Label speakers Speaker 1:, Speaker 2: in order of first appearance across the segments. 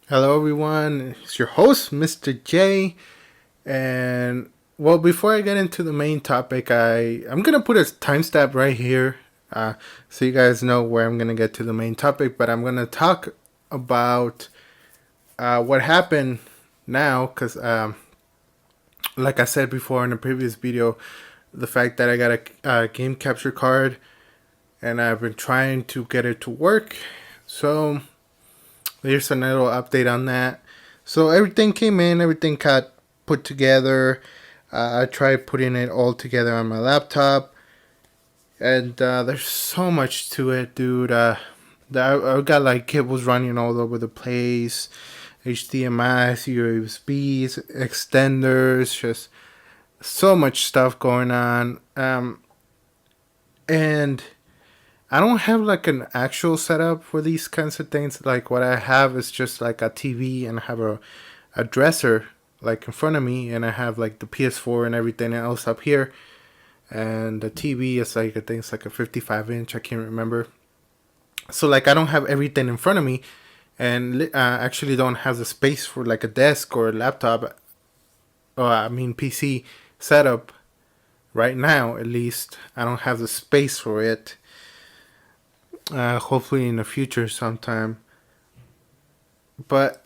Speaker 1: Hello, everyone. It's your host, Mr. J. And well, before I get into the main topic, I'm gonna put a timestamp right here, so you guys know where I'm gonna get to the main topic. But I'm gonna talk about what happened now, because like I said before in the previous video, the fact that I got a game capture card and I've been trying to get it to work. So here's a little update on that. So everything came in, everything got put together. I tried putting it all together on my laptop, and there's so much to it, dude. I got like cables running all over the place, HDMI, USBs, extenders, just so much stuff going on. And I don't have like an actual setup for these kinds of things. Like what I have is just like a TV and I have a dresser like in front of me, and I have like the PS4 and everything else up here. And the TV is like I think it's like a 55 inch. I can't remember. So like I don't have everything in front of me, and actually don't have the space for like a desk or a laptop. Or I mean PC setup right now. At least I don't have the space for it. Hopefully in the future sometime. But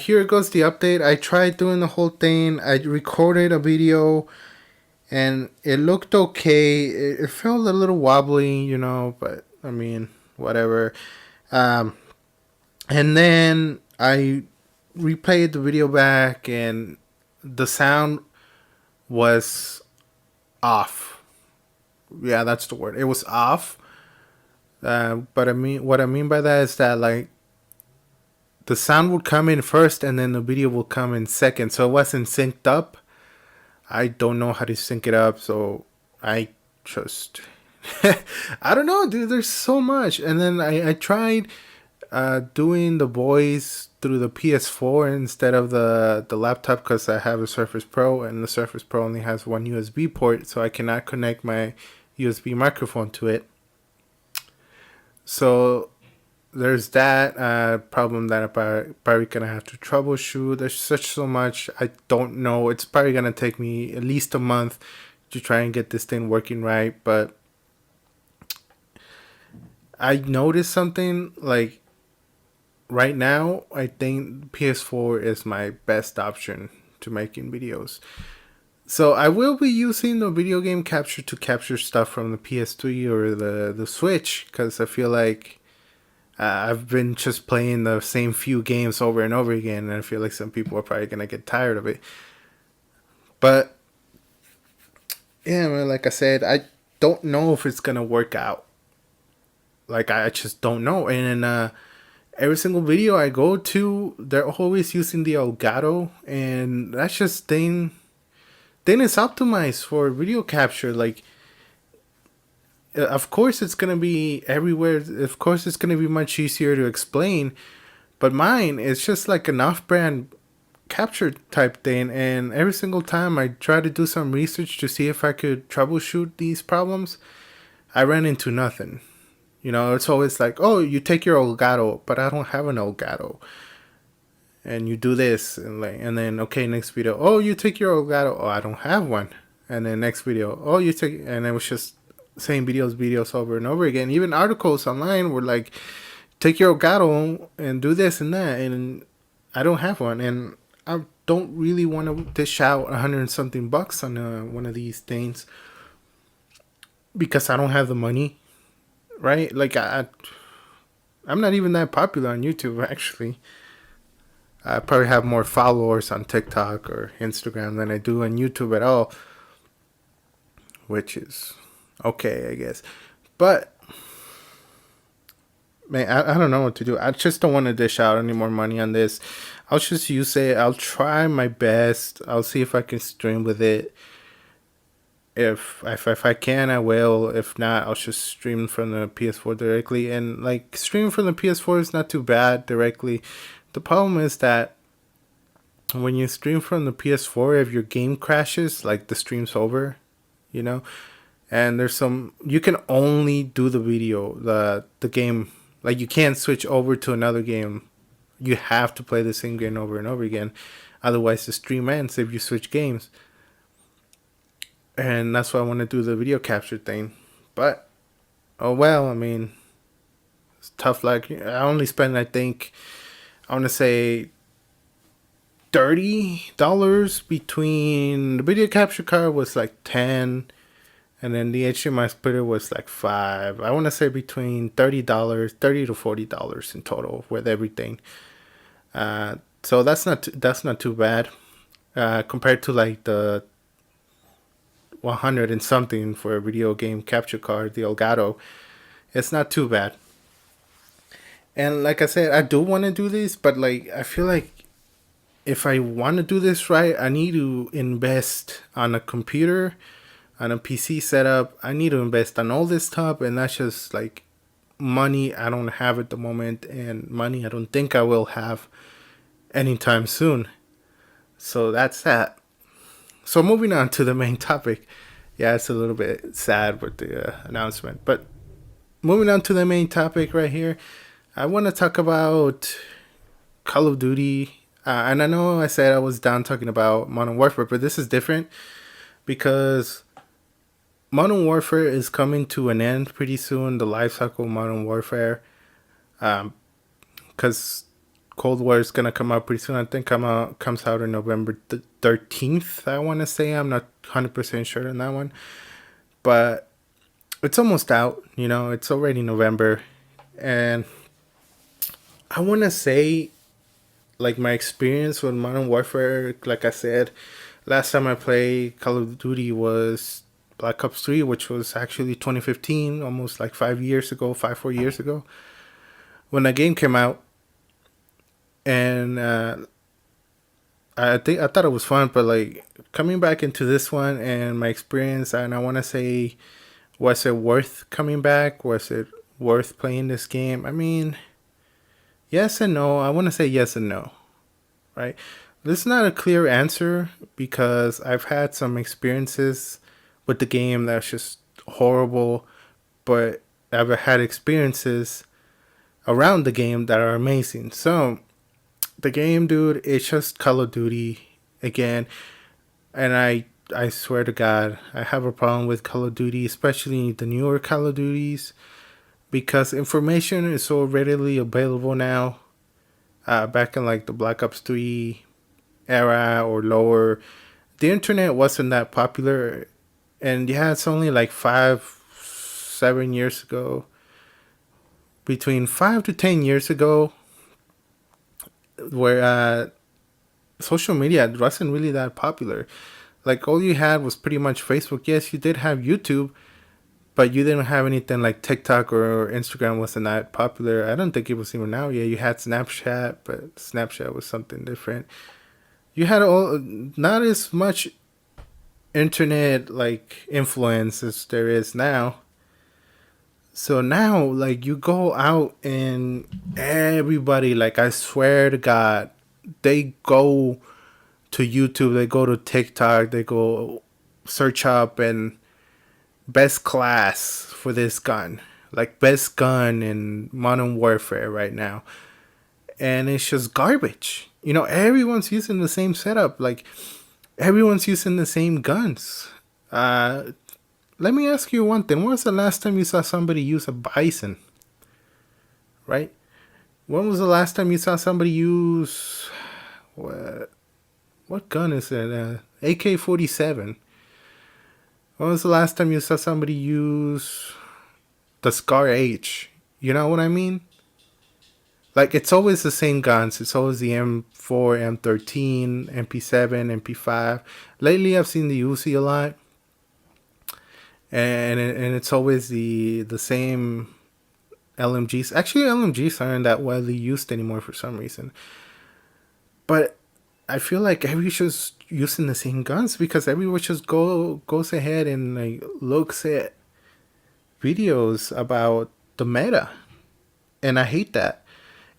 Speaker 1: here goes the update. I tried doing the whole thing. I recorded a video and it looked okay. It felt a little wobbly, but I mean, whatever. Um, and then I replayed the video back and the sound was off. Yeah, that's the word. It was off. But I mean, what I mean by that is that like the sound would come in first and then the video will come in second. So it wasn't synced up. I don't know how to sync it up, so I just I don't know, dude. There's so much, and then I tried doing the voice through the PS4 instead of the laptop because I have a Surface Pro, and the Surface Pro only has one USB port, so I cannot connect my USB microphone to it. So there's that problem that I'm probably gonna have to troubleshoot. There's such so much. I don't know. It's probably gonna take me at least a month to try and get this thing working right. But I noticed something like right now. I think PS4 is my best option to making videos. So I will be using the video game capture to capture stuff from the PS3 or the Switch because I feel like I've been just playing the same few games over and over again, and I feel like some people are probably gonna get tired of it. But yeah, man, like I said, I don't know if it's gonna work out. Like I just don't know. And every single video I go to, they're always using the Elgato, and that's just thing is optimized for video capture. Like, of course it's gonna be everywhere. Of course it's gonna be much easier to explain. But mine is just like an off-brand capture type thing, and every single time I try to do some research to see if I could troubleshoot these problems, I ran into nothing. It's always like, oh, you take your Elgato, but I don't have an Elgato. And you do this, and then okay, next video, oh, you take your Elgato, oh, I don't have one. And then next video, oh, you take, and it was just same videos over and over again. Even articles online were like, take your Elgato and do this and that, and I don't have one, and I don't really want to dish out 100 something bucks on one of these things because I don't have the money, right? Like I'm not even that popular on YouTube actually. I probably have more followers on TikTok or Instagram than I do on YouTube at all, which is okay, I guess. But man, I don't know what to do. I just don't want to dish out any more money on this. I'll just use it. I'll try my best. I'll see if I can stream with it. If I can, I will. If not, I'll just stream from the PS4 directly. And like streaming from the PS4 is not too bad directly. The problem is that when you stream from the PS4, if your game crashes, like the stream's over, you know. And there's some you can only do the video, the game. Like you can't switch over to another game You have to play the same game over and over again. Otherwise, the stream ends if you switch games. And that's why I want to do the video capture thing. But, oh well, I mean, it's tough. Like, I only spent, I think, I want to say $30 between the video capture card was like 10, and then the HDMI splitter was like 5. I want to say between $30, $30 to $40 in total with everything. So that's not too bad compared to like the 100 and something for a video game capture card, the Elgato. It's not too bad. And like I said, I do want to do this, but like I feel like if I want to do this right, I need to invest on a computer, on a PC setup. I need to invest on all this stuff, and that's just like money I don't have at the moment, and money I don't think I will have anytime soon. So that's that. So moving on to the main topic. Yeah, it's a little bit sad with the announcement, but moving on to the main topic right here, I want to talk about Call of Duty. And I know I said I was done talking about Modern Warfare, but this is different because Modern Warfare is coming to an end pretty soon. The life cycle of Modern Warfare, because Cold War is gonna come out pretty soon. I think comes out on November 13th. I want to say. I'm not 100% sure on that one, but it's almost out. You know, it's already November, and I want to say, like, my experience with Modern Warfare. Like I said, last time I played Call of Duty was Black Ops 3, which was actually 2015, almost like 4 years ago, when the game came out. And I thought it was fun, but like coming back into this one and my experience, and I want to say, was it worth coming back? Was it worth playing this game? I mean, yes and no. I want to say yes and no, right? This is not a clear answer because I've had some experiences with the game that's just horrible, but I've had experiences around the game that are amazing. So the game, dude, it's just Call of Duty again. And I swear to God, I have a problem with Call of Duty, especially the newer Call of Duties, because information is so readily available now. Back in like the Black Ops 3 era or lower, the internet wasn't that popular. And yeah, it's only like 7 years ago, between 5 to 10 years ago, where social media wasn't really that popular. Like, all you had was pretty much Facebook. Yes, you did have YouTube, but you didn't have anything like TikTok or Instagram wasn't that popular. I don't think it was even out yet. You had Snapchat, but Snapchat was something different. You had not as much internet like influence as there is now. So now, like, you go out and everybody, like, I swear to God, they go to YouTube, they go to TikTok, they go search up and best class for this gun, like best gun in Modern Warfare right now. And it's just garbage. You know, everyone's using the same setup, like everyone's using the same guns. Let me ask you one thing. When was the last time you saw somebody use a Bison? Right? When was the last time you saw somebody use... What gun is it? AK-47. When was the last time you saw somebody use the Scar H? You know what I mean? Like, it's always the same guns. It's always the M4, M13, MP7, MP5. Lately, I've seen the Uzi a lot. And it's always the same LMGs. Actually, LMGs aren't that widely used anymore for some reason. But I feel like everyone's just using the same guns because everyone just goes ahead and like looks at videos about the meta, and I hate that.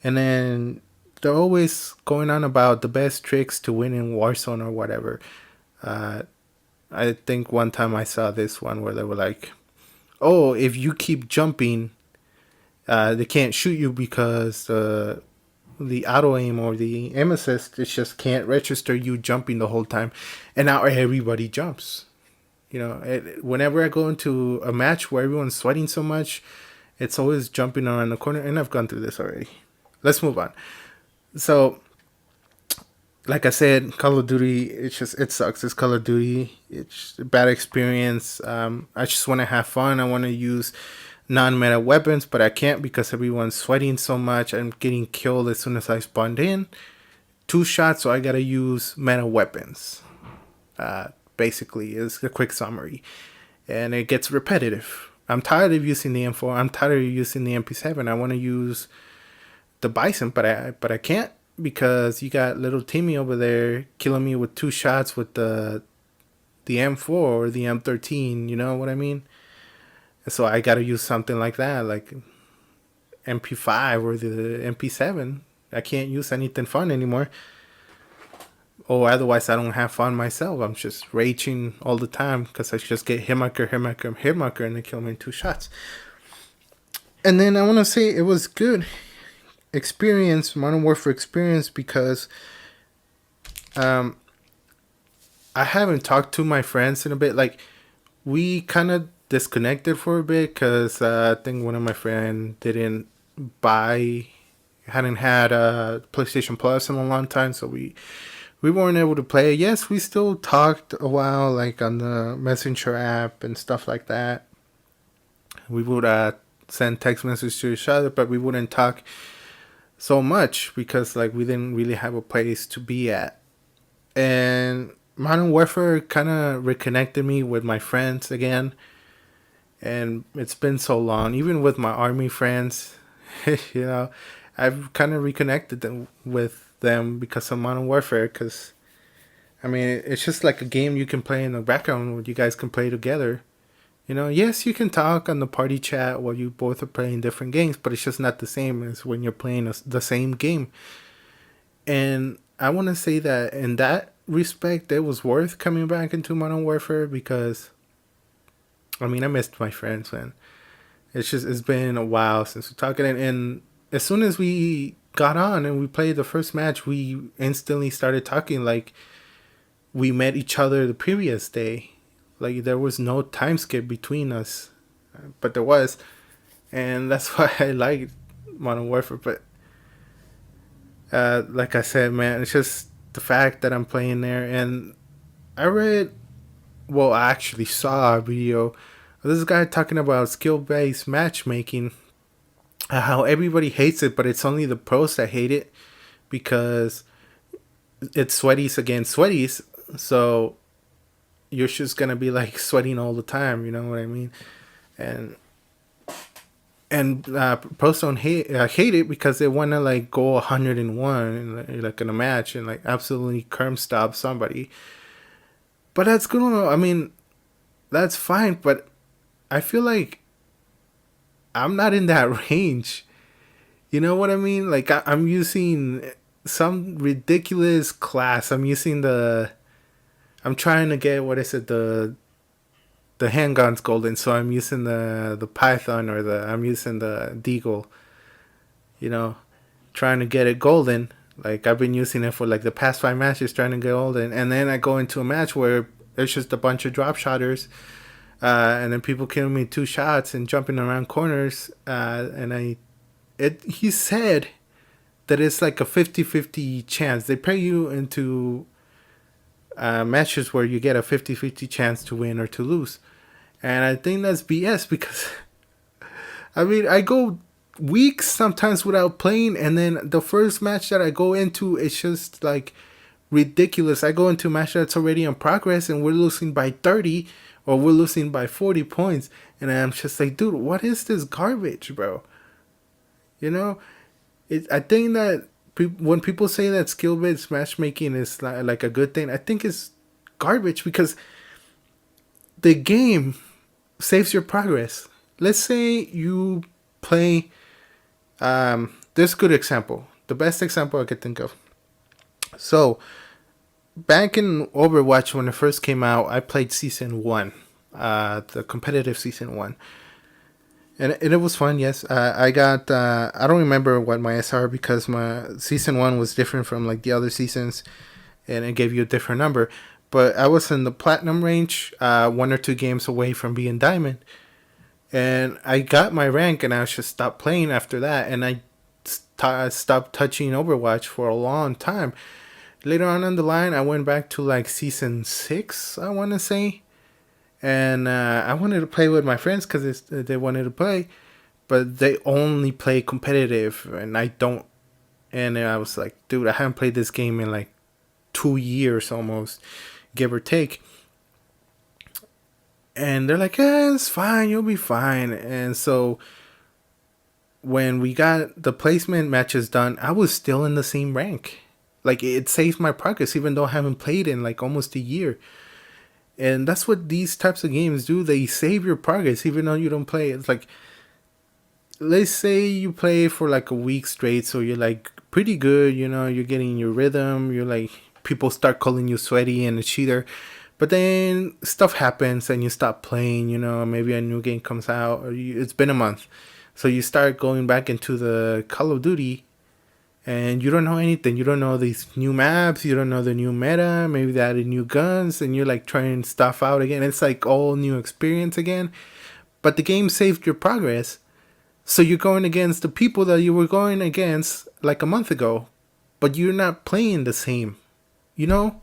Speaker 1: And then they're always going on about the best tricks to win in Warzone or whatever. I think one time I saw this one where they were like, oh, if you keep jumping, they can't shoot you because the the auto aim or the aim assist, it just can't register you jumping the whole time, and now everybody jumps. Whenever I go into a match where everyone's sweating so much, it's always jumping around the corner, and I've gone through this already. Let's move on. So, like I said, Call of Duty, it sucks. It's Call of Duty. It's a bad experience. I just want to have fun. I want to use non-meta weapons, but I can't because everyone's sweating so much. I'm getting killed as soon as I spawned in. 2 shots, so I gotta use meta weapons. Basically, is a quick summary, and it gets repetitive. I'm tired of using the M4. I'm tired of using the MP7. I want to use the Bison, but I can't because you got little Timmy over there killing me with 2 shots with the M4 or the M13. You know what I mean? So I gotta use something like that, like MP5 or the MP7. I can't use anything fun anymore. Or otherwise, I don't have fun myself. I'm just raging all the time because I just get hitmarker, and they kill me in 2 shots. And then I want to say it was good experience, Modern Warfare experience, because I haven't talked to my friends in a bit. Like, we kind of disconnected for a bit because I think one of my friends hadn't had a PlayStation Plus in a long time, so we weren't able to play. Yes, we still talked a while, like on the Messenger app and stuff like that. We would send text messages to each other, but we wouldn't talk so much because like we didn't really have a place to be at. And Modern Warfare kind of reconnected me with my friends again. And it's been so long, even with my army friends, I've kind of reconnected with them because of Modern Warfare. Because, I mean, it's just like a game you can play in the background where you guys can play together. Yes, you can talk on the party chat while you both are playing different games, but it's just not the same as when you're playing the same game. And I want to say that in that respect, it was worth coming back into Modern Warfare because, I mean, I missed my friends, man. It's been a while since we talked, and as soon as we got on and we played the first match, we instantly started talking like we met each other the previous day. Like, there was no time skip between us, but there was, and that's why I like Modern Warfare. But like I said, man, it's just the fact that I'm playing there, and I actually saw a video of this guy talking about skill-based matchmaking, how everybody hates it, but it's only the pros that hate it because it's sweaties against sweaties, so you're just gonna be like sweating all the time, you know what I mean? And pros don't hate it because they want to like go 101 in a match and like absolutely curb stop somebody. But that's good. I mean, that's fine, but I feel like I'm not in that range. You know what I mean? Like I'm using some ridiculous class. I'm trying to get, what is it, the handgun's golden, so I'm using the Python, or I'm using the Deagle. Trying to get it golden. Like, I've been using it for like the past 5 matches, trying to get golden, and then I go into a match where there's just a bunch of drop shotters, and then people killing me 2 shots and jumping around corners, and he said that it's like a 50-50 chance. They pair you into matches where you get a 50-50 chance to win or to lose. And I think that's BS because, I mean, I go weeks sometimes without playing, and then the first match that I go into, it's just like ridiculous. I go into a match that's already in progress and we're losing by 30 or we're losing by 40 points. And I'm just like, dude, what is this garbage, bro? I think that when people say that skill-based matchmaking is like a good thing, I think it's garbage because the game saves your progress. Let's say you play, this good example, the best example I could think of. So, back in Overwatch, when it first came out, I played Season 1, the competitive Season 1. And it was fun. Yes, I got. I don't remember what my SR because my season one was different from like the other seasons, and it gave you a different number. But I was in the platinum range, one or two games away from being diamond, and I got my rank, and I just stopped playing after that, and I stopped touching Overwatch for a long time. Later on the line, I went back to like season six, I want to say, and I wanted to play with my friends because they wanted to play, but they only play competitive, and I don't. And I was like, dude, I haven't played this game in like 2 years almost, give or take. And they're like, yeah, it's fine, you'll be fine. And so when we got the placement matches done, I was still in the same rank. Like it saved my progress, even though I haven't played in like almost a year. And that's what these types of games do. They save your progress, even though you don't play. It's like, let's say you play for like a week straight, so you're like pretty good. You know, you're getting your rhythm. You're like people start calling you sweaty and a cheater. But then stuff happens and you stop playing, you know, maybe a new game comes out, or it's been a month. So you start going back into the Call of Duty and you don't know anything. You don't know these new maps, you don't know the new meta, maybe they added new guns and you're like trying stuff out again. It's like all new experience again. But the game saved your progress. So you're going against the people that you were going against like a month ago, but you're not playing the same, you know?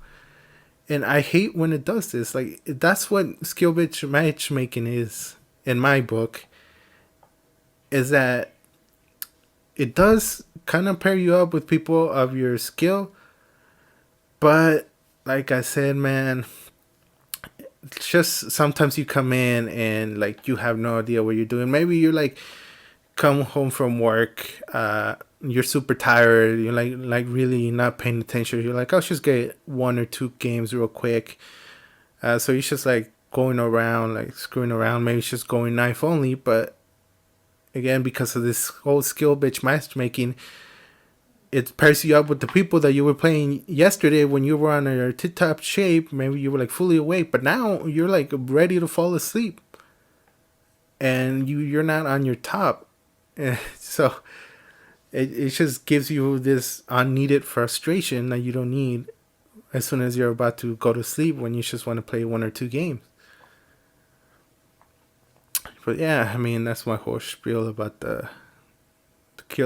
Speaker 1: And I hate when it does this. Like that's what skill based matchmaking is in my book. Is that it does kind of pair you up with people of your skill, but like I said, man, it's just sometimes you come in and like you have no idea what you're doing. Maybe you're like come home from work, you're super tired, you're like really not paying attention. You're like, I'll just get one or two games real quick. So you're just like going around, like screwing around. Maybe it's just going knife only, but again, because of this whole skill bitch matchmaking, it pairs you up with the people that you were playing yesterday when you were on your tip top shape. Maybe you were like fully awake, but now you're like ready to fall asleep, and you're not on your top. So it just gives you this unneeded frustration that you don't need as soon as you're about to go to sleep when you just want to play one or two games. But yeah, I mean that's my whole spiel about the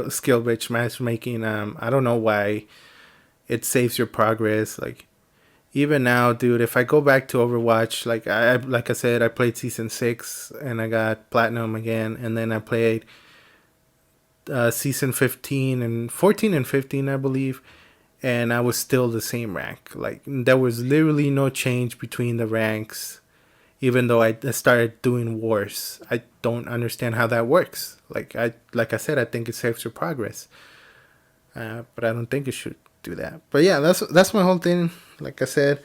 Speaker 1: skill based matchmaking. I don't know why it saves your progress. Like even now, dude, if I go back to Overwatch, like I said, I played season 6 and I got platinum again, and then I played season 15 and 14 and 15, I believe, and I was still the same rank. Like there was literally no change between the ranks, even though I started doing wars. I don't understand how that works. Like I said, I think it saves your progress, but I don't think it should do that. But yeah, that's my whole thing. Like I said,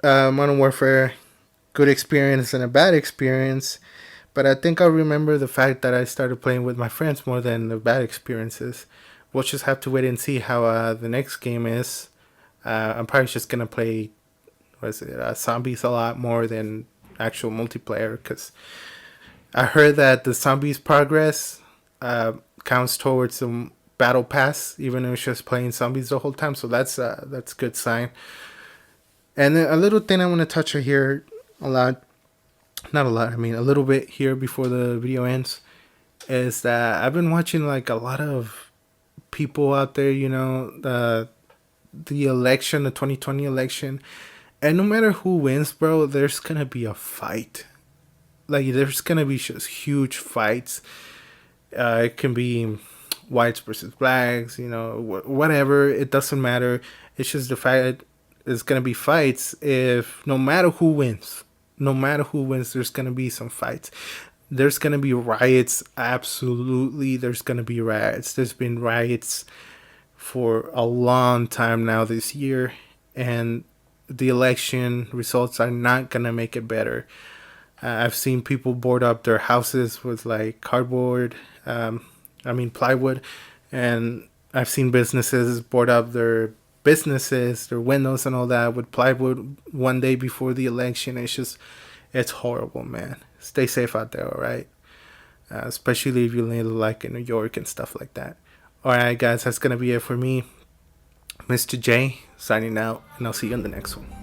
Speaker 1: Modern Warfare, good experience and a bad experience. But I think I'll remember the fact that I started playing with my friends more than the bad experiences. We'll just have to wait and see how the next game is. I'm probably just gonna play, what is it, zombies a lot more than actual multiplayer, because I heard that the zombies progress counts towards the battle pass, even though it's just playing zombies the whole time. So that's a good sign. And then a little thing I want to touch on here a lot, not a lot, I mean a little bit here before the video ends, is that I've been watching like a lot of people out there, you know, the election, the 2020 election, and no matter who wins, bro, there's gonna be a fight. Like there's gonna be just huge fights. It can be whites versus blacks, you know, whatever. It doesn't matter. It's just the fact that it's gonna be fights. If no matter who wins, there's gonna be some fights. There's gonna be riots. Absolutely, there's gonna be riots. There's been riots for a long time now this year, and the election results are not gonna make it better. I've seen people board up their houses with like cardboard, plywood, and I've seen businesses board up their windows and all that with plywood one day before the election. It's horrible, man. Stay safe out there, all right? especially if you live like in New York and stuff like that. Alright, guys, that's gonna be it for me. Mr. J signing out, and I'll see you in the next one.